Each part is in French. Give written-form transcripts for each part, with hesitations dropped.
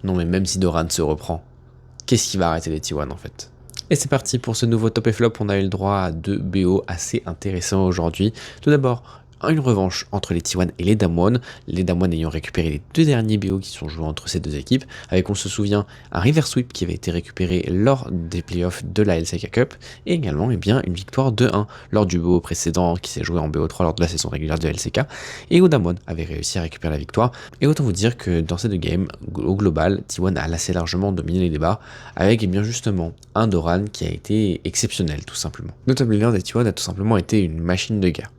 Non mais même si Doran se reprend, qu'est-ce qui va arrêter les T1 en fait? Et c'est parti pour ce nouveau top et flop, on a eu le droit à deux BO assez intéressants aujourd'hui. Tout d'abord, une revanche entre les T1 et les Damwon ayant récupéré les deux derniers BO qui sont joués entre ces deux équipes, avec on se souvient un reverse sweep qui avait été récupéré lors des playoffs de la LCK Cup, et également une victoire 2-1 lors du BO précédent qui s'est joué en BO3 lors de la saison régulière de LCK, et où Damwon avait réussi à récupérer la victoire. Et autant vous dire que dans ces deux games, au global, T1 a assez largement dominé les débats, avec bien justement un Doran qui a été exceptionnel tout simplement. Le top laner des T1 a tout simplement été une machine de guerre.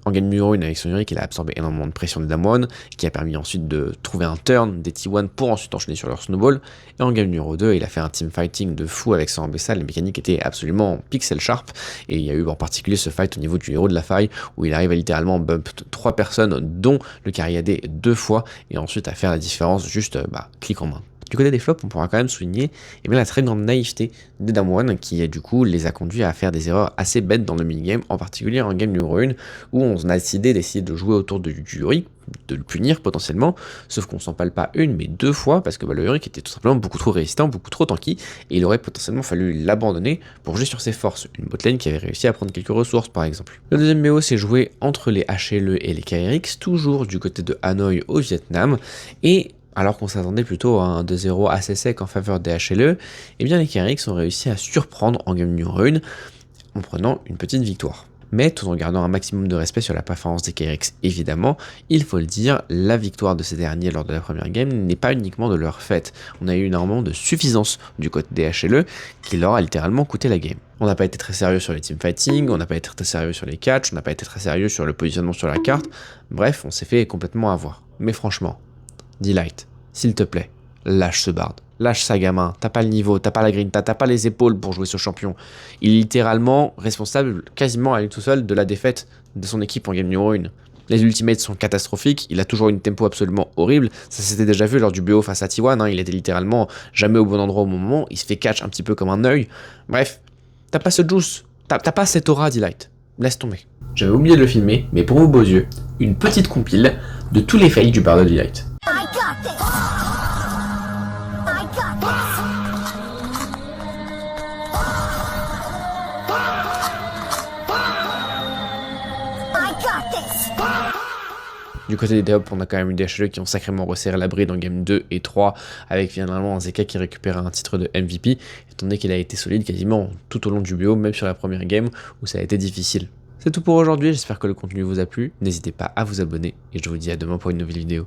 En game numéro 1 avec son Yorick, il a absorbé énormément de pression des Damwon, qui a permis ensuite de trouver un turn des T1 pour ensuite enchaîner sur leur snowball. Et en game numéro 2, il a fait un team fighting de fou avec son Ambessa, les mécaniques étaient absolument pixel sharp, et il y a eu en particulier ce fight au niveau du héros de la faille, où il arrive à littéralement bump 3 personnes, dont le carry AD 2 fois, et ensuite à faire la différence juste clic en main. Du côté des flops, on pourra quand même souligner la très grande naïveté des Damwon qui du coup les a conduits à faire des erreurs assez bêtes dans le minigame, en particulier en game numéro 1 où on a décidé d'essayer de jouer autour du Yorick, de le punir potentiellement, sauf qu'on s'en parle pas une mais deux fois parce que le Yorick était tout simplement beaucoup trop résistant, beaucoup trop tanky et il aurait potentiellement fallu l'abandonner pour jouer sur ses forces, une botlane qui avait réussi à prendre quelques ressources par exemple. Le deuxième BO s'est joué entre les HLE et les KRX, toujours du côté de Hanoï au Vietnam, et alors qu'on s'attendait plutôt à un 2-0 assez sec en faveur des HLE, eh bien les KRX ont réussi à surprendre en game numéro 1 en prenant une petite victoire. Mais tout en gardant un maximum de respect sur la performance des KRX évidemment, il faut le dire, la victoire de ces derniers lors de la première game n'est pas uniquement de leur fait. On a eu énormément de suffisance du côté des HLE qui leur a littéralement coûté la game. On n'a pas été très sérieux sur les teamfighting, on n'a pas été très sérieux sur les catchs, on n'a pas été très sérieux sur le positionnement sur la carte, bref, on s'est fait complètement avoir. Mais franchement, D-Light, s'il te plaît, lâche ce bard. Lâche ça gamin, t'as pas le niveau, t'as pas la grinta, t'as pas les épaules pour jouer ce champion. Il est littéralement responsable quasiment à lui tout seul de la défaite de son équipe en game numéro 1. Les ultimates sont catastrophiques, il a toujours une tempo absolument horrible, ça s'était déjà vu lors du BO face à T1, il était littéralement jamais au bon endroit au bon moment, il se fait catch un petit peu comme un œil. Bref, t'as pas ce juice, t'as pas cette aura D-Light, laisse tomber. J'avais oublié de le filmer, mais pour vos beaux yeux, une petite compile de tous les fails du bard de D-Light. Du côté des DEOP, on a quand même eu des HLE qui ont sacrément resserré la bride en game 2 et 3, avec finalement un Zeka qui récupère un titre de MVP, étant donné qu'il a été solide quasiment tout au long du BO, même sur la première game où ça a été difficile. C'est tout pour aujourd'hui, j'espère que le contenu vous a plu, n'hésitez pas à vous abonner, et je vous dis à demain pour une nouvelle vidéo.